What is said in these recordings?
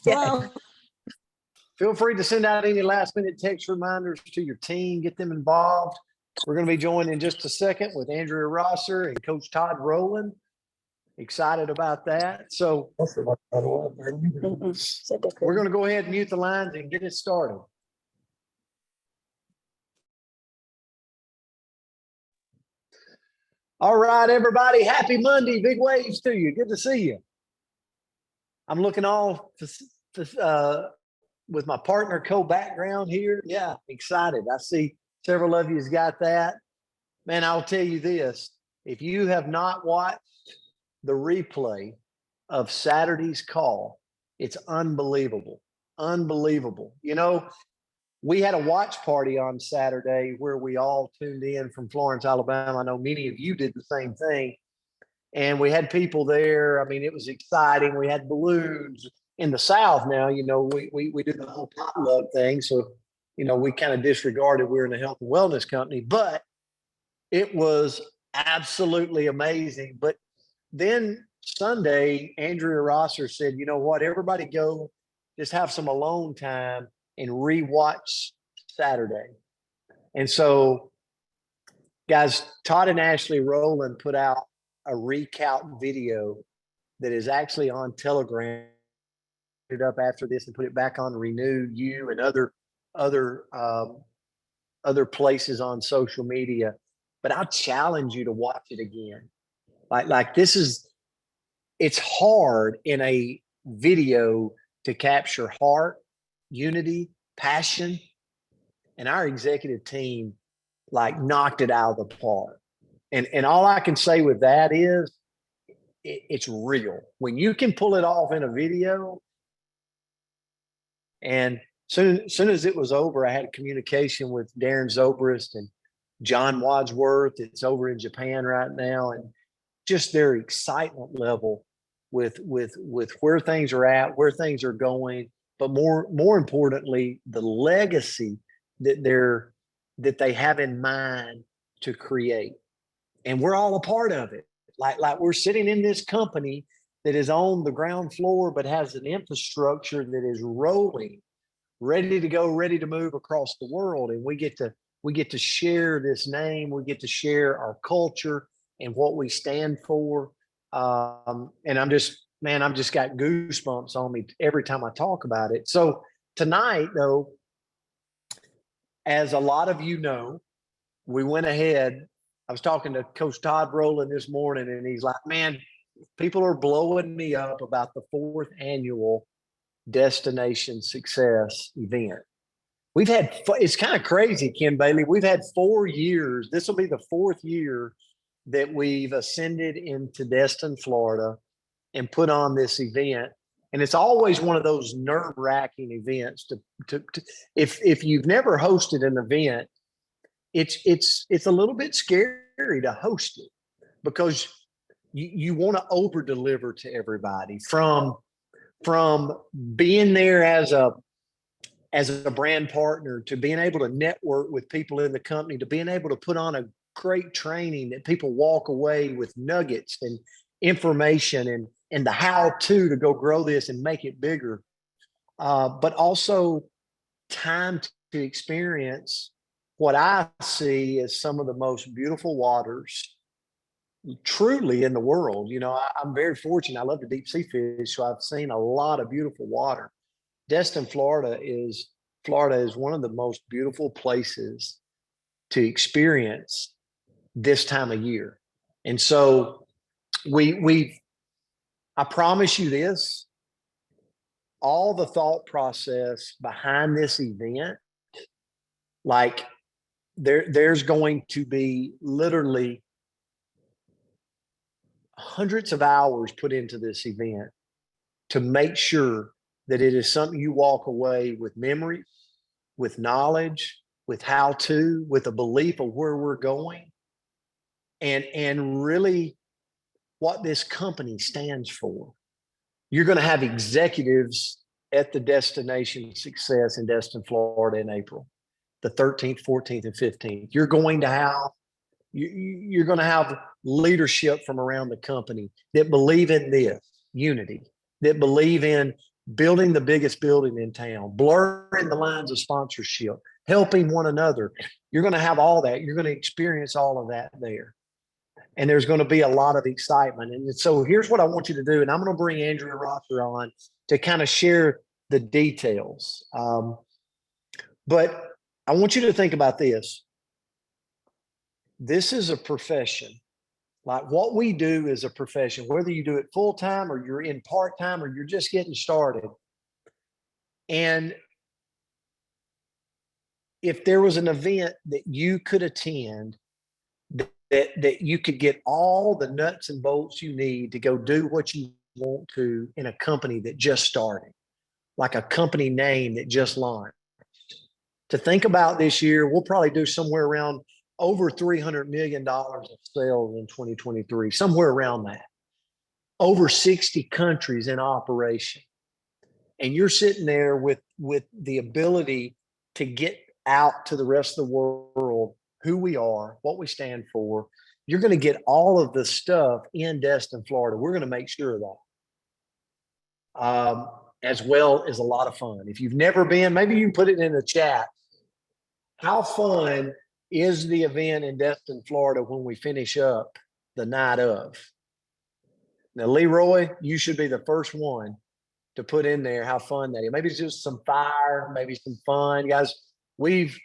Well, Feel free to send out any last-minute text reminders to your team, get them involved. We're going to be joined in just a second with Andrea Rosser and Coach Todd Rowland. Excited about that. So we're going to go ahead and mute the lines and get it started. All right, everybody. Happy Monday. Big waves to you. Good to see you. I'm looking all with my partner co-background here. Yeah, excited. I see several of you's got that. Man, I'll tell you this. If you have not watched the replay of Saturday's call, it's unbelievable. Unbelievable. You know, we had a watch party on Saturday where we all tuned in from Florence, Alabama. I know many of you did the same thing. And we had people there. I mean, it was exciting. We had balloons. In the South now, you know, we do the whole potluck thing. So, you know, we kind of disregarded we're in a health and wellness company, but it was absolutely amazing. But then Sunday, Andrea Rosser said, you know what, everybody go just have some alone time and rewatch Saturday. And so, guys, Todd and Ashley Rowland put out a recount video that is actually on Telegram. It up after this and put it back on Renew You and other places on social media. But I challenge you to watch it again. Like this is, it's hard in a video to capture heart, unity, passion, and our executive team like knocked it out of the park. And all I can say with that is it's real. When you can pull it off in a video. And soon as it was over, I had communication with Darren Zobrist and John Wadsworth. It's over in Japan right now, and just their excitement level with where things are at, where things are going, but more importantly, the legacy that they have in mind to create, and we're all a part of it. Like we're sitting in this company that is on the ground floor, but has an infrastructure that is rolling, ready to go, ready to move across the world. And we get to share this name. We get to share our culture and what we stand for. And I've just got goosebumps on me every time I talk about it. So tonight, though, as a lot of you know, we went ahead. I was talking to Coach Todd Rowland this morning, and he's like, man, people are blowing me up about the 4th annual Destination Success event. We've had, it's kind of crazy, Ken Bailey. We've had 4 years. This will be the 4th year that we've ascended into Destin, Florida, and put on this event. And it's always one of those nerve-wracking events if you've never hosted an event, it's a little bit scary to host it because you want to over deliver to everybody from being there as a brand partner to being able to network with people in the company, to being able to put on a great training that people walk away with nuggets and information and the how to go grow this and make it bigger. But also time to experience what I see as some of the most beautiful waters truly in the world. You know, I'm very fortunate. I love to deep sea fish, so I've seen a lot of beautiful water. Destin, Florida is one of the most beautiful places to experience this time of year. And so I promise you this, all the thought process behind this event, like there's going to be literally hundreds of hours put into this event to make sure that it is something you walk away with memories, with knowledge, with how to, with a belief of where we're going, and really what this company stands for. You're going to have executives at the Destination Success in Destin, Florida in April, the 13th, 14th, and 15th. You're going to have leadership from around the company that believe in this unity, that believe in building the biggest building in town, blurring the lines of sponsorship, helping one another. You're going to have all that. You're going to experience all of that there. And there's going to be a lot of excitement. And so here's what I want you to do. And I'm going to bring Andrea Rosser on to kind of share the details. But I want you to think about this. This is a profession. Like what we do is a profession, whether you do it full time or you're in part time or you're just getting started. And if there was an event that you could attend that you could get all the nuts and bolts you need to go do what you want to in a company that just started, like a company name that just launched. To think about this year, we'll probably do somewhere around over $300 million of sales in 2023, somewhere around that. Over 60 countries in operation. And you're sitting there with the ability to get out to the rest of the world who we are, what we stand for. You're going to get all of the stuff in Destin, Florida. We're going to make sure of that. As well as a lot of fun. If you've never been, maybe you can put it in the chat. How fun is the event in Destin, Florida when we finish up the night of? Now, Leroy, you should be the first one to put in there how fun that is. Maybe it's just some fire, maybe some fun. Guys, we've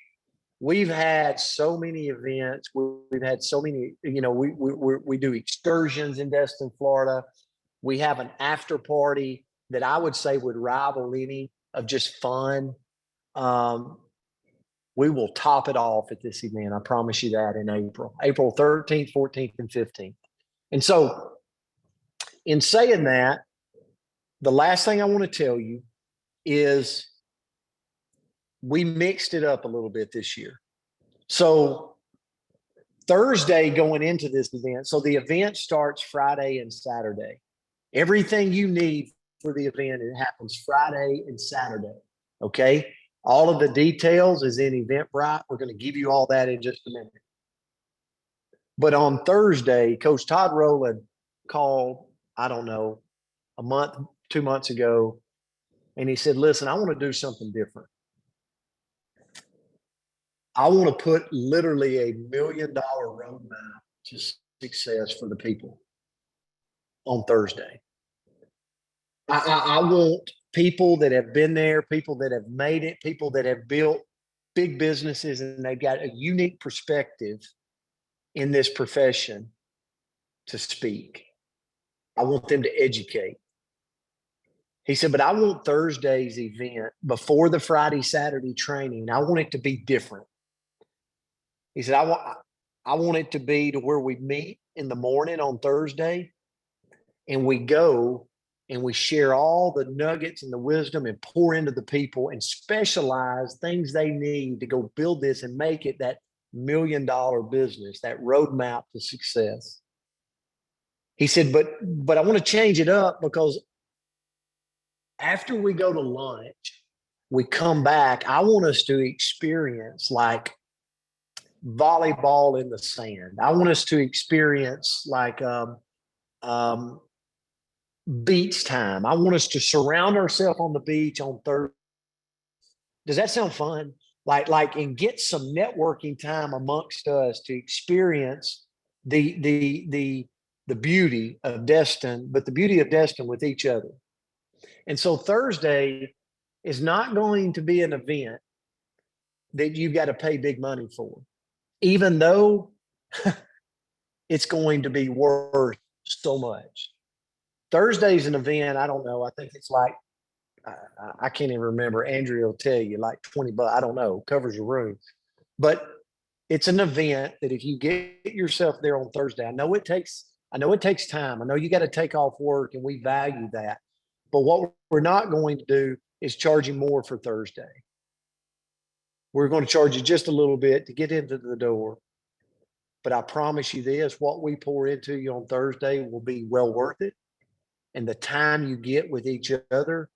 had so many events. We've had so many, we do excursions in Destin, Florida. We have an after party that I would say would rival any of just fun. We will top it off at this event. I promise you that in April 13th, 14th, and 15th. And so in saying that, the last thing I want to tell you is we mixed it up a little bit this year. So Thursday going into this event, so the event starts Friday and Saturday. Everything you need for the event, it happens Friday and Saturday, okay? All of the details is in Eventbrite. We're going to give you all that in just a minute. But on Thursday, Coach Todd Rowland called, I don't know, a month, 2 months ago, and he said, listen, I want to do something different. I want to put literally $1 million roadmap to success for the people on Thursday. I want people that have been there, people that have made it, people that have built big businesses, and they've got a unique perspective in this profession to speak. I want them to educate. He said, but I want Thursday's event before the Friday, Saturday training. I want it to be different. He said, I want it to be to where we meet in the morning on Thursday and we go and we share all the nuggets and the wisdom and pour into the people and specialize things they need to go build this and make it that $1 million business, that roadmap to success. He said, but I want to change it up because after we go to lunch, we come back. I want us to experience like volleyball in the sand. I want us to experience like beach time. I want us to surround ourselves on the beach on Thursday. Does that sound fun? And get some networking time amongst us to experience the beauty of Destin, but the beauty of Destin with each other. And so Thursday is not going to be an event that you've got to pay big money for, even though it's going to be worth so much. Thursday's an event, I don't know, I think it's like, I can't even remember. Andrea will tell you, like $20, I don't know, covers the room. But it's an event that if you get yourself there on Thursday, I know it takes time. I know you got to take off work and we value that. But what we're not going to do is charge you more for Thursday. We're going to charge you just a little bit to get into the door. But I promise you this, what we pour into you on Thursday will be well worth it. And the time you get with each other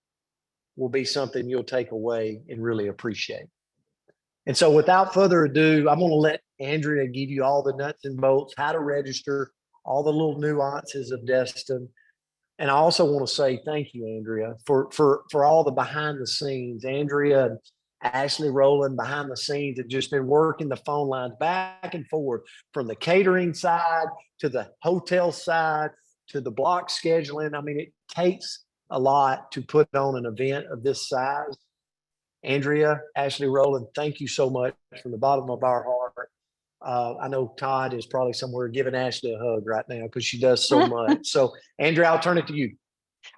will be something you'll take away and really appreciate. And so without further ado, I'm going to let Andrea give you all the nuts and bolts, how to register, all the little nuances of Destin. And I also want to say thank you, Andrea, for all the behind the scenes. Andrea and Ashley Rowland behind the scenes have just been working the phone lines back and forth from the catering side to the hotel side to the block scheduling. I mean, it takes a lot to put on an event of this size. Andrea, Ashley Rowland, thank you so much from the bottom of our heart. I know Todd is probably somewhere giving Ashley a hug right now because she does so much. So, Andrea, I'll turn it to you.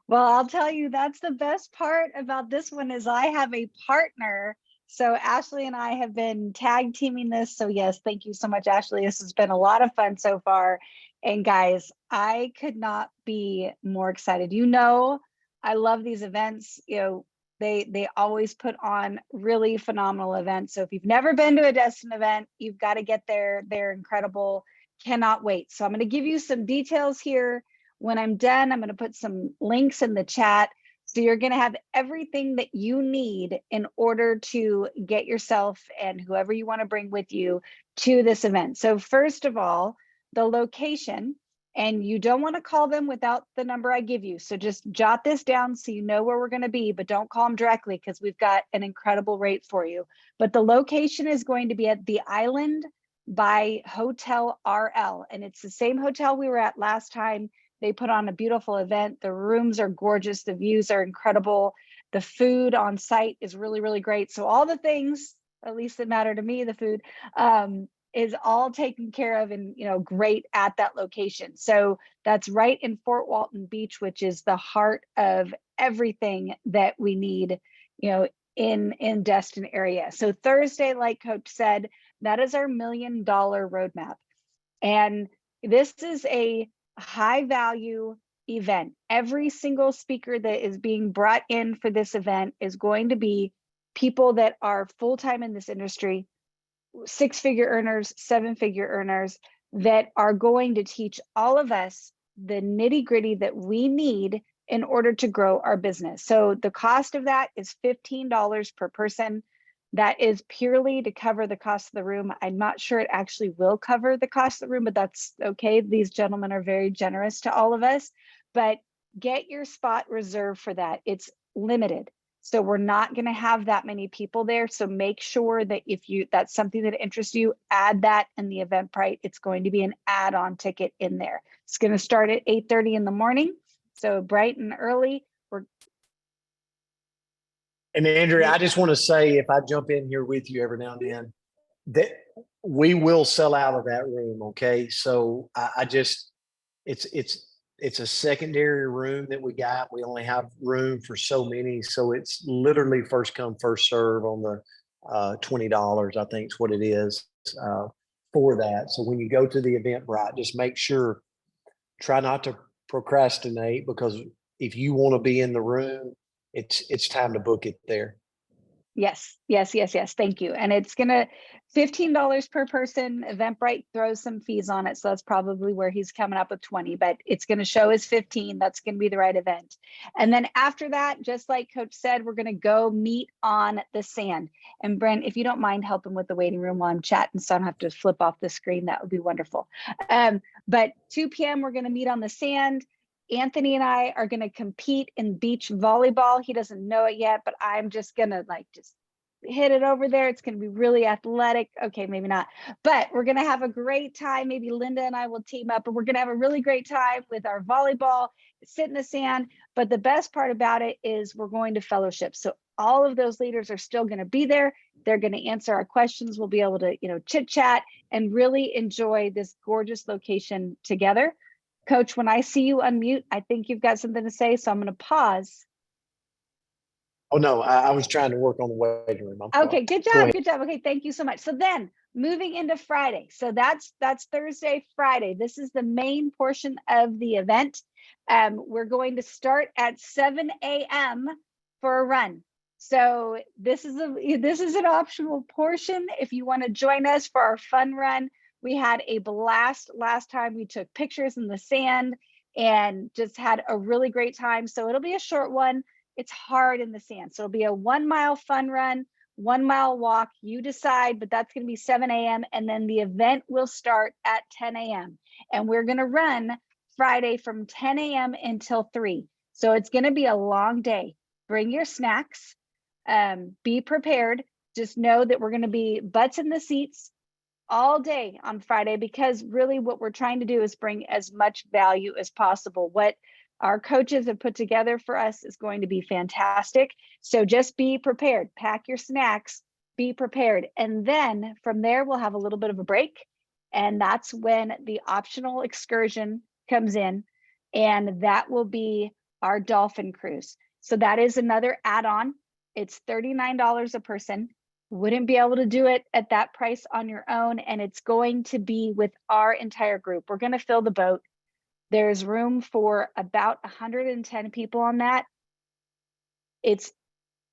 Well, I'll tell you, that's the best part about this one is I have a partner. So Ashley and I have been tag teaming this. So yes, thank you so much, Ashley. This has been a lot of fun so far. And guys, I could not be more excited. You know, I love these events. You know, they always put on really phenomenal events. So if you've never been to a Destin event, you've got to get there. They're incredible. Cannot wait. So I'm going to give you some details here. When I'm done, I'm going to put some links in the chat. So you're going to have everything that you need in order to get yourself and whoever you want to bring with you to this event. So first of all, the location, and you don't want to call them without the number I give you. So just jot this down so you know where we're going to be, but don't call them directly because we've got an incredible rate for you. But the location is going to be at the Island by Hotel RL, and it's the same hotel we were at last time. They put on a beautiful event. The rooms are gorgeous. The views are incredible. The food on site is really, really great. So all the things, at least that matter to me, the food, is all taken care of and, you know, great at that location. So that's right in Fort Walton Beach, which is the heart of everything that we need, you know, in Destin area. So Thursday, like Coach said, that is our $1 million roadmap. And this is a high value event. Every single speaker that is being brought in for this event is going to be people that are full-time in this industry, 6-figure earners, 7-figure earners, that are going to teach all of us the nitty-gritty that we need in order to grow our business. So the cost of that is $15 per person. That is purely to cover the cost of the room. I'm not sure it actually will cover the cost of the room, but that's okay. These gentlemen are very generous to all of us, but get your spot reserved for that. It's limited. So we're not going to have that many people there. So make sure that if that's something that interests you, add that in the Eventbrite. It's going to be an add-on ticket in there. It's going to start at 8:30 in the morning. So bright and early. And Andrea, I just want to say, if I jump in here with you every now and then, that we will sell out of that room. Okay. So I just, it's a secondary room that we got. We only have room for so many. So it's literally first come, first serve on the $20, I think is what it is for that. So when you go to the Eventbrite, just make sure, try not to procrastinate, because if you want to be in the room, it's time to book it there. Yes. Thank you. And it's gonna $15 per person. Eventbrite throws some fees on it, so that's probably where he's coming up with 20. But it's going to show as 15. That's going to be the right event. And then after that, just like Coach said, we're going to go meet on the sand. And Brent, if you don't mind helping with the waiting room while I'm chatting, so I don't have to flip off the screen, that would be wonderful. But 2 p.m. we're going to meet on the sand. Anthony and I are going to compete in beach volleyball. He doesn't know it yet, but I'm just going to just hit it over there. It's going to be really athletic. Okay, maybe not, but we're going to have a great time. Maybe Linda and I will team up, and we're going to have a really great time with our volleyball, sit in the sand. But the best part about it is we're going to fellowship. So all of those leaders are still going to be there. They're going to answer our questions. We'll be able to, chit chat and really enjoy this gorgeous location together. Coach, when I see you unmute, I think you've got something to say, so I'm going to pause. Oh, no, I was trying to work on the waiting room. Okay, good job, good job. Okay, thank you so much. So then moving into Friday. So that's Thursday, Friday. This is the main portion of the event. We're going to start at 7 a.m. for a run. So this is an optional portion if you want to join us for our fun run. We had a blast last time. We took pictures in the sand and just had a really great time. So it'll be a short one. It's hard in the sand. So it'll be a 1 mile fun run, 1 mile walk. You decide, but that's going to be 7 a.m. And then the event will start at 10 a.m. And we're going to run Friday from 10 a.m. until 3. So it's going to be a long day. Bring your snacks. Be prepared. Just know that we're going to be butts in the seats all day on Friday, because really what we're trying to do is bring as much value as possible. What our coaches have put together for us is going to be fantastic. So just be prepared, pack your snacks, be prepared. And then from there, we'll have a little bit of a break. And that's when the optional excursion comes in, and that will be our dolphin cruise. So that is another add-on. It's $39 a person. Wouldn't be able to do it at that price on your own. And it's going to be with our entire group. We're going to fill the boat. There's room for about 110 people on that. It's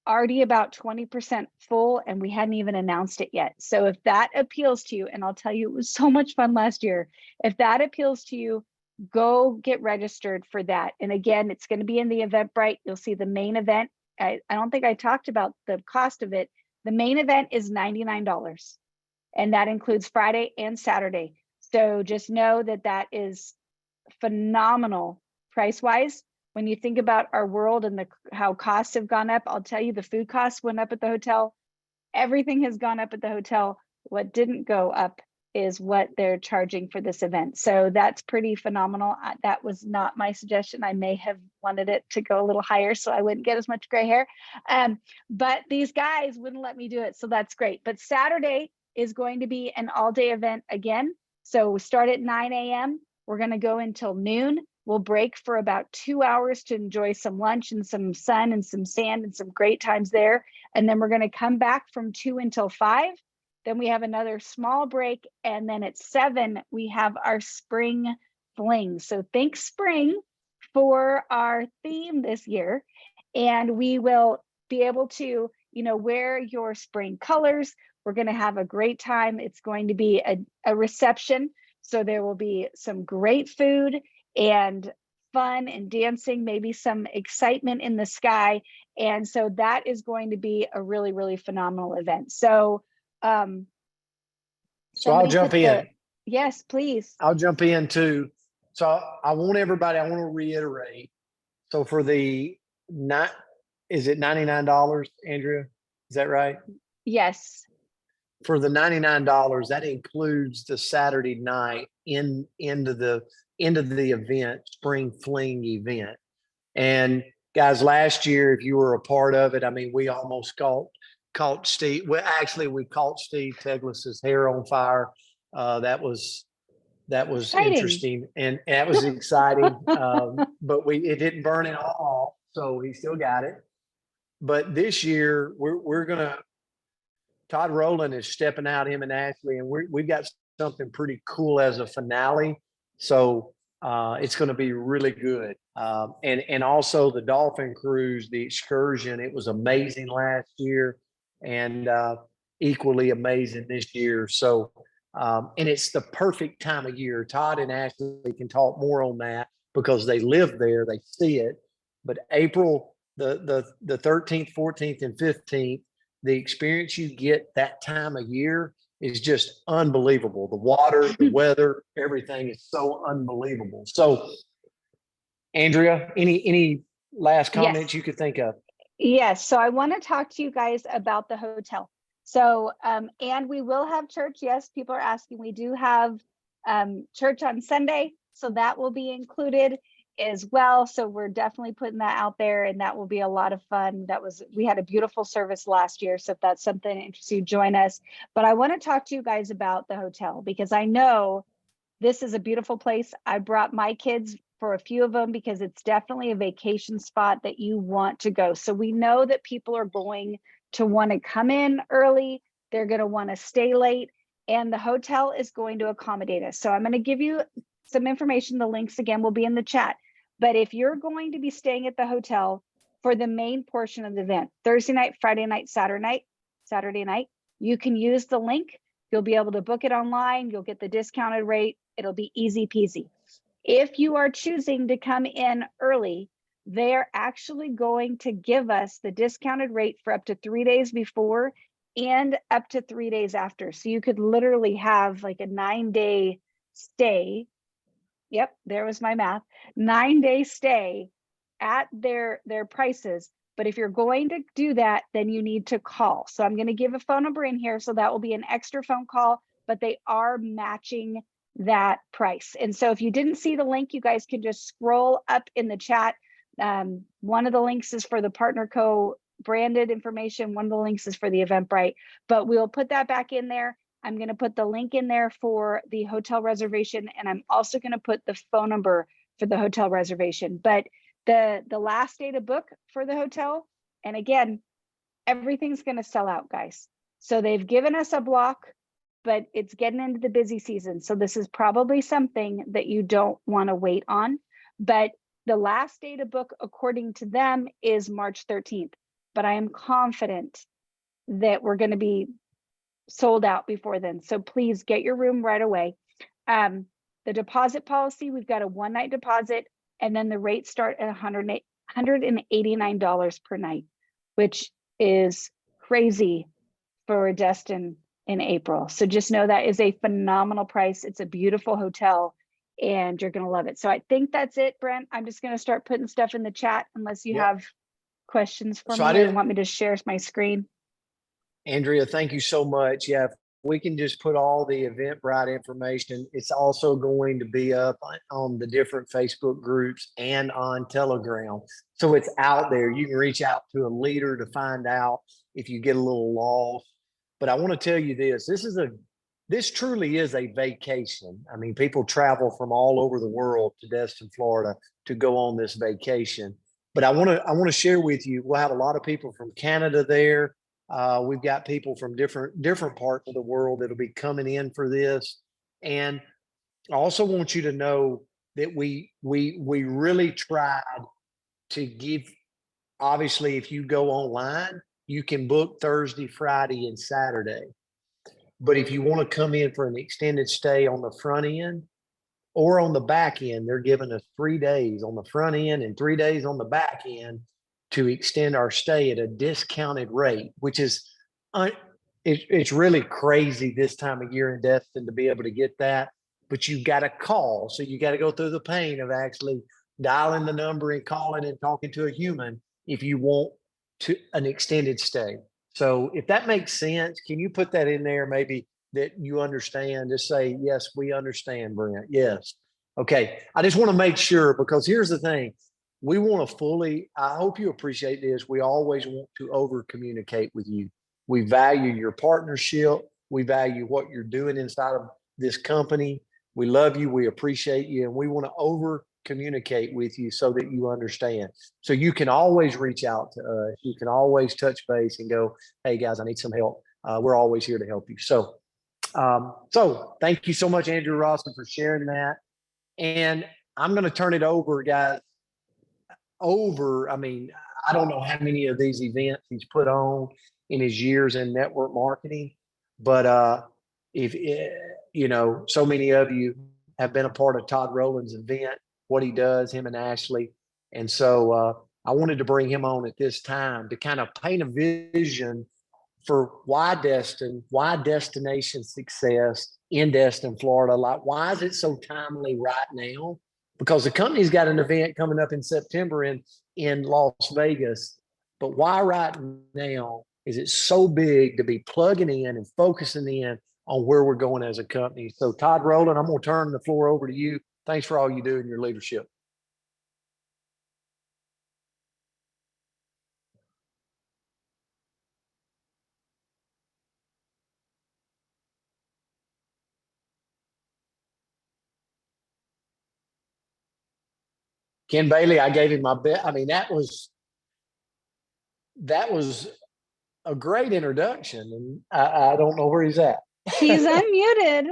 already about 20% full, and we hadn't even announced it yet. So if that appeals to you, and I'll tell you, it was so much fun last year. If that appeals to you, go get registered for that. And again, it's going to be in the Eventbrite. You'll see the main event. I don't think I talked about the cost of it. The main event is $99, and that includes Friday and Saturday. So just know that that is phenomenal price-wise. When you think about our world and how costs have gone up, I'll tell you, the food costs went up at the hotel. Everything has gone up at the hotel. What didn't go up is what they're charging for this event. So that's pretty phenomenal. That was not my suggestion. I may have wanted it to go a little higher so I wouldn't get as much gray hair. But these guys wouldn't let me do it. So that's great. But Saturday is going to be an all-day event again. So we start at 9 a.m. We're going to go until noon. We'll break for about 2 hours to enjoy some lunch and some sun and some sand and some great times there. And then we're going to come back from 2 until 5. Then we have another small break. And then at 7, we have our spring fling. So think spring for our theme this year. And we will be able to, wear your spring colors. We're going to have a great time. It's going to be a reception. So there will be some great food and fun and dancing, maybe some excitement in the sky. And so that is going to be a really, really phenomenal event. So I'll jump in. Yes, please. I'll jump in too. So I want to reiterate. So for is it $99, Andrea? Is that right? Yes. For the $99, that includes the Saturday night into the event, spring fling event. And guys, last year, if you were a part of it, I mean, we almost caught Steve. Well, actually, we caught Steve Teglis's hair on fire. That was Exciting. interesting, and that was exciting. But it didn't burn it all off, so he still got it. But this year, we're gonna. Todd Rowland is stepping out, him and Ashley, and we've got something pretty cool as a finale. So it's going to be really good. And also the Dolphin Cruise, the excursion, it was amazing last year and equally amazing this year. So, and it's the perfect time of year. Todd and Ashley can talk more on that because they live there, they see it. But April, the 13th, 14th, and 15th, the experience you get that time of year is just unbelievable. The water, the weather, everything is so unbelievable. So, Andrea, any last comments you could think of? Yes. So I want to talk to you guys about the hotel. So, and we will have church. Yes, people are asking. We do have church on Sunday, so that will be included as well. So we're definitely putting that out there, and that will be a lot of fun. We had a beautiful service last year. So if that's something that interests you, join us. But I want to talk to you guys about the hotel because I know this is a beautiful place. I brought my kids for a few of them because it's definitely a vacation spot that you want to go. So we know that people are going to want to come in early. They're going to want to stay late, and the hotel is going to accommodate us. So I'm going to give you some information. The links again will be in the chat. But if you're going to be staying at the hotel for the main portion of the event, Thursday night, Friday night, Saturday night, you can use the link. You'll be able to book it online. You'll get the discounted rate. It'll be easy peasy. If you are choosing to come in early, they're actually going to give us the discounted rate for up to 3 days before and up to 3 days after. So you could literally have like a 9-day stay Yep, there was my math. 9-day stay at their prices. But if you're going to do that, then you need to call. So I'm going to give a phone number in here. So that will be an extra phone call, but they are matching that price. And so if you didn't see the link, you guys can just scroll up in the chat. One of the links is for the Partner Co branded information. One of the links is for the Eventbrite, but we'll put that back in there. I'm going to put the link in there for the hotel reservation, and I'm also going to put the phone number for the hotel reservation. But the last day to book for the hotel, and again, everything's going to sell out, guys. So they've given us a block, but it's getting into the busy season. So this is probably something that you don't want to wait on. But the last day to book, according to them, is March 13th. But I am confident that we're going to be sold out before then. So please get your room right away. The deposit policy, we've got a 1-night deposit, and then the rates start at $189 per night, which is crazy for a Destin in April. So just know that is a phenomenal price. It's a beautiful hotel and you're going to love it. So I think that's it, Brent. I'm just going to start putting stuff in the chat unless you have questions for me or want me to share my screen. Andrea, thank you so much. Yeah, if we can just put all the Eventbrite information. It's also going to be up on the different Facebook groups and on Telegram. So it's out there. You can reach out to a leader to find out if you get a little lost. But I want to tell you this, this truly is a vacation. I mean, people travel from all over the world to Destin, Florida to go on this vacation. But I want to share with you, we'll have a lot of people from Canada there. We've got people from different parts of the world that'll be coming in for this. And I also want you to know that we really tried to give, obviously, if you go online, you can book Thursday, Friday, and Saturday. But if you want to come in for an extended stay on the front end or on the back end, they're giving us 3 days on the front end and 3 days on the back end to extend our stay at a discounted rate, which is, it's really crazy this time of year in Destin to be able to get that. But you've got to call. So you got to go through the pain of actually dialing the number and calling and talking to a human if you want an extended stay. So if that makes sense, can you put that in there maybe that you understand? Just say, yes, we understand, Brent. Yes. Okay. I just want to make sure, because here's the thing. We want to fully, I hope you appreciate this. We always want to over communicate with you. We value your partnership. We value what you're doing inside of this company. We love you. We appreciate you. And we want to over communicate with you so that you understand. So you can always reach out to us. You can always touch base and go, hey guys, I need some help. We're always here to help you. So thank you so much, Andrew Rawson, for sharing that. And I'm going to turn it over, guys. I mean, I don't know how many of these events he's put on in his years in network marketing, but if so many of you have been a part of Todd Rowland's event, what he does, him and Ashley. And so I wanted to bring him on at this time to kind of paint a vision for why Destin, why destination success in Destin, Florida. Like, why is it so timely right now? Because the company's got an event coming up in September in Las Vegas. But why right now is it so big to be plugging in and focusing in on where we're going as a company? So Todd Rowland, I'm going to turn the floor over to you. Thanks for all you do in your leadership. Ken Bailey, I gave him my bet. I mean, that was a great introduction, and I don't know where he's at. He's unmuted.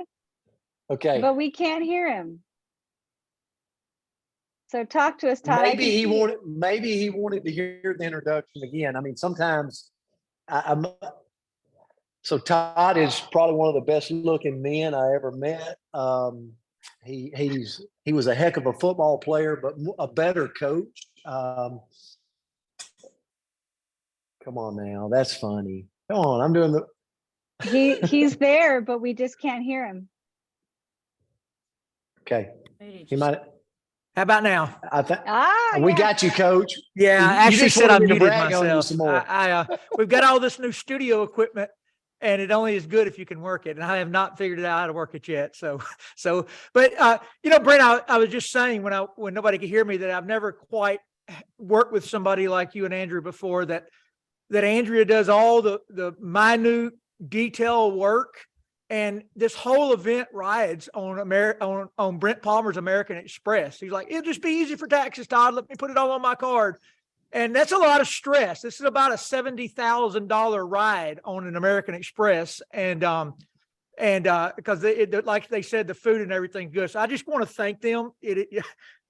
Okay. But we can't hear him. So talk to us, Todd. Maybe he wanted to hear the introduction again. I mean, sometimes so Todd is probably one of the best looking men I ever met. He was a heck of a football player, but a better coach. Come on now, that's funny. Come on, I'm doing he's there, but we just can't hear him. Okay. Maybe He just- might, How about now? I think, yeah. we got you, coach. Yeah, You I actually just said I wanted me to muted brag on you myself. some more. We've got all this new studio equipment, and it only is good if you can work it. And I have not figured out how to work it yet. But Brent, I was just saying when nobody could hear me that I've never quite worked with somebody like you and Andrew before. That Andrea does all the minute detail work. And this whole event rides on Brent Palmer's American Express. He's like, it'll just be easy for taxes, Todd. Let me put it all on my card. And that's a lot of stress. This is about a $70,000 ride on an American Express. And because like they said, the food and everything's good. So I just want to thank them.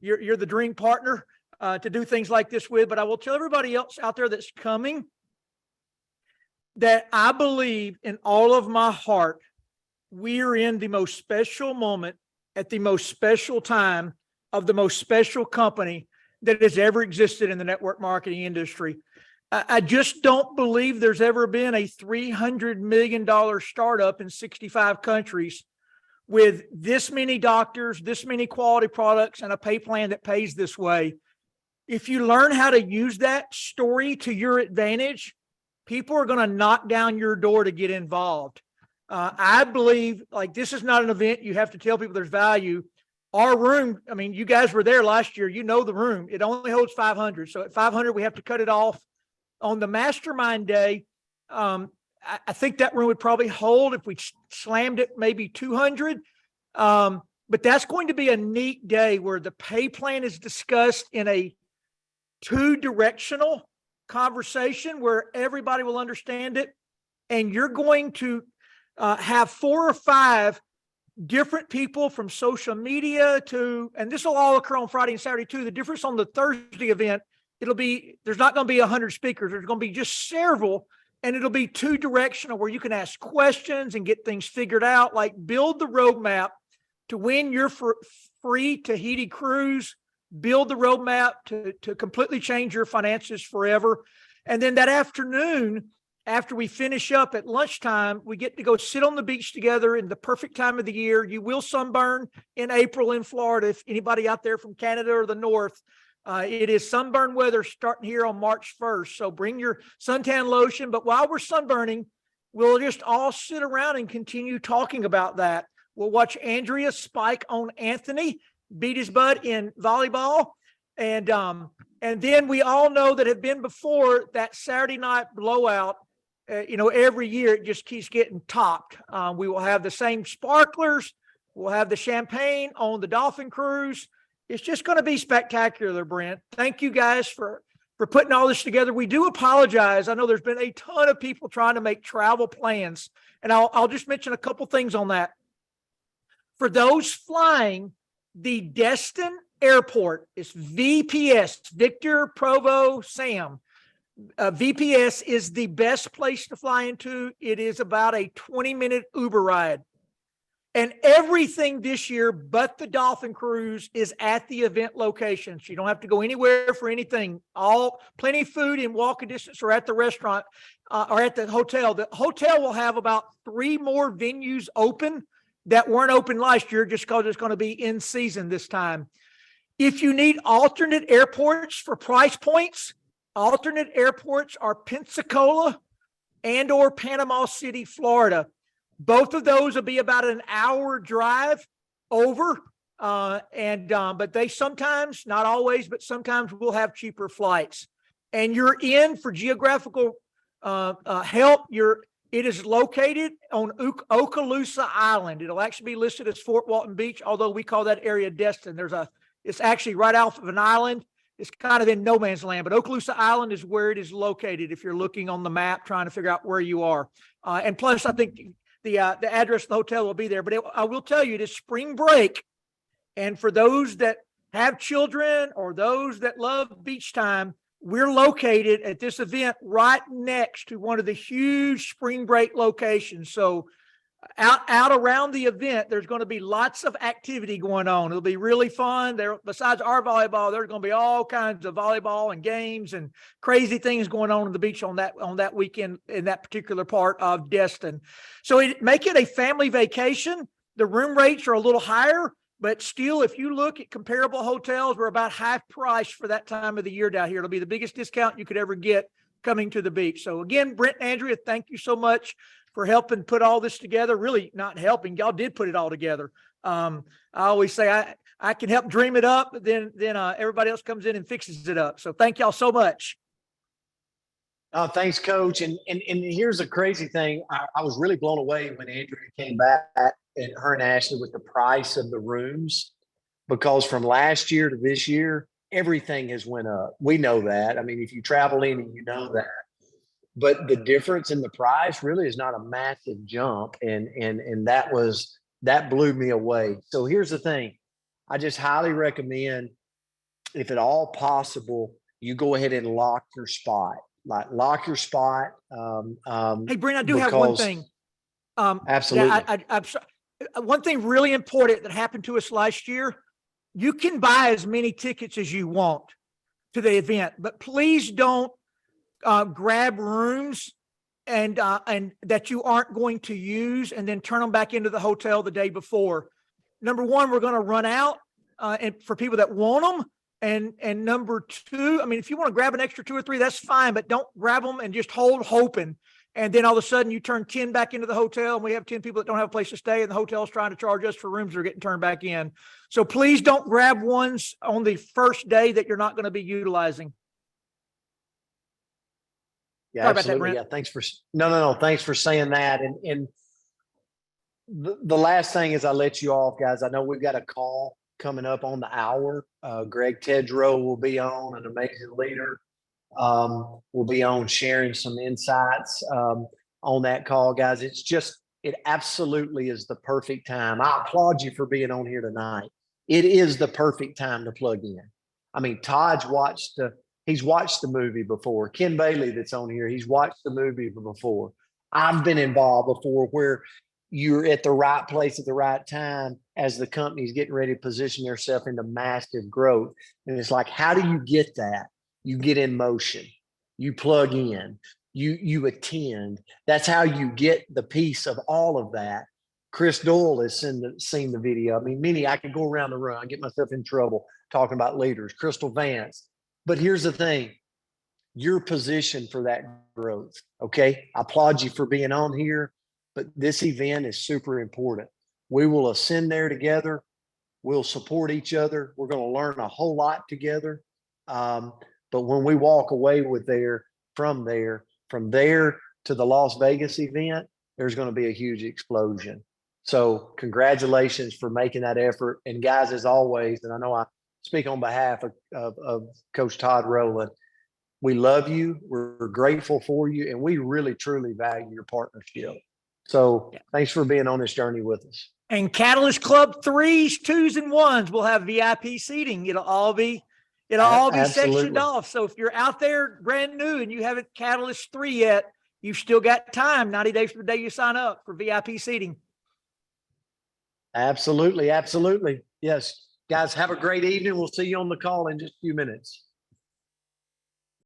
You're the dream partner to do things like this with. But I will tell everybody else out there that's coming that I believe in all of my heart we're in the most special moment at the most special time of the most special company that has ever existed in the network marketing industry. I just don't believe there's ever been a $300 million startup in 65 countries with this many doctors, this many quality products, and a pay plan that pays this way. If you learn how to use that story to your advantage, people are going to knock down your door to get involved. I believe like this is not an event you have to tell people there's value. Our room, I mean, you guys were there last year. You know the room. It only holds 500. So at 500, we have to cut it off. On the mastermind day, I think that room would probably hold, if we slammed it, maybe 200. But that's going to be a neat day where the pay plan is discussed in a two-directional conversation where everybody will understand it. And you're going to have 4 or 5 different people from social media and this will all occur on Friday and Saturday too. The difference on the Thursday event, there's not going to be 100 speakers. There's going to be just several, and it'll be two-directional where you can ask questions and get things figured out, like build the roadmap to win your free Tahiti cruise, build the roadmap to completely change your finances forever. And then that afternoon, after we finish up at lunchtime, we get to go sit on the beach together in the perfect time of the year. You will sunburn in April in Florida. If anybody out there from Canada or the North, it is sunburn weather starting here on March 1st. So bring your suntan lotion. But while we're sunburning, we'll just all sit around and continue talking about that. We'll watch Andrea spike on Anthony, beat his butt in volleyball. And then we all know that have been before that Saturday night blowout. Every year it just keeps getting topped. We will have the same sparklers. We'll have the champagne on the Dolphin Cruise. It's just going to be spectacular, Brent. Thank you guys for putting all this together. We do apologize. I know there's been a ton of people trying to make travel plans, and I'll just mention a couple things on that. For those flying, the Destin Airport is VPS, Victor, Provo, Sam. VPS is the best place to fly into. It is about a 20-minute Uber ride. And everything this year but the Dolphin Cruise is at the event location. So you don't have to go anywhere for anything. Plenty of food in walking distance or at the restaurant or at the hotel. The hotel will have about 3 more venues open that weren't open last year just because it's going to be in season this time. If you need alternate airports for price points, alternate airports are Pensacola and or Panama City, Florida. Both of those will be about an hour drive over. But they sometimes, not always, but sometimes will have cheaper flights. And you're in for geographical help. It is located on Okaloosa Island. It'll actually be listed as Fort Walton Beach, although we call that area Destin. It's actually right off of an island. It's kind of in no man's land, but Okaloosa Island is where it is located if you're looking on the map trying to figure out where you are. And plus, I think the address of the hotel will be there. But I will tell you, it is spring break. And for those that have children or those that love beach time, we're located at this event right next to one of the huge spring break locations. So out around the event, there's going to be lots of activity going on. It'll be really fun. There, besides our volleyball, there's going to be all kinds of volleyball and games and crazy things going on the beach on that weekend in that particular part of Destin. So make it a family vacation. The room rates are a little higher. but still, if you look at comparable hotels, we're about half price for that time of the year down here. It'll be the biggest discount you could ever get coming to the beach. So again, Brent and Andrea, thank you so much for helping put all this together. Really not helping. Y'all did put it all together. I always say I can help dream it up, but then everybody else comes in and fixes it up. So thank y'all so much. Thanks, Coach. And here's the crazy thing. I was really blown away when Andrea came back, and her and Ashley, with the price of the rooms, because from last year to this year, everything has went up. We know that. I mean, if you travel in, you know that. But the difference in the price really is not a massive jump. And that blew me away. So here's the thing. I just highly recommend, if at all possible, you go ahead and lock your spot. Like lock your spot. Hey, Brent, I do have one thing. Absolutely. I'm sorry. One thing really important that happened to us last year, you can buy as many tickets as you want to the event, but please don't grab rooms and that you aren't going to use and then turn them back into the hotel the day before. Number one, we're going to run out and for people that want them. And number two, I mean, if you want to grab an extra 2 or 3, that's fine, but don't grab them and just hold hoping. And then all of a sudden you turn 10 back into the hotel and we have 10 people that don't have a place to stay and the hotel's trying to charge us for rooms that are getting turned back in. So please don't grab ones on the first day that you're not going to be utilizing. Yeah, Sorry about that, absolutely. Brent. Yeah, thanks for no. Thanks for saying that. And the last thing is I let you off, guys. I know we've got a call coming up on the hour. Greg Tedrow will be on, an amazing leader. We'll be on sharing some insights on that call, guys. It absolutely is the perfect time. I applaud you for being on here tonight. It is the perfect time to plug in. I mean, he's watched the movie before. Ken Bailey that's on here, he's watched the movie before. I've been involved before where you're at the right place at the right time as the company's getting ready to position themselves into massive growth. And it's like, how do you get that? You get in motion, you plug in, you attend. That's how you get the piece of all of that. Chris Doyle has seen the video. I mean, I can go around the room. I get myself in trouble talking about leaders. Crystal Vance. But here's the thing. You're positioned for that growth. Okay. I applaud you for being on here, but this event is super important. We will ascend there together. We'll support each other. We're going to learn a whole lot together. But when we walk away from there to the Las Vegas event, there's going to be a huge explosion. So congratulations for making that effort. And guys, as always, and I know I speak on behalf of Coach Todd Rowland, we love you. We're grateful for you. And we really, truly value your partnership. So thanks for being on this journey with us. And Catalyst Club 3s, 2s, and 1s will have VIP seating. It'll all be sectioned off. So if you're out there brand new and you haven't Catalyst 3 yet, you've still got time, 90 days from the day you sign up for VIP seating. Absolutely. Absolutely. Yes. Guys, have a great evening. We'll see you on the call in just a few minutes.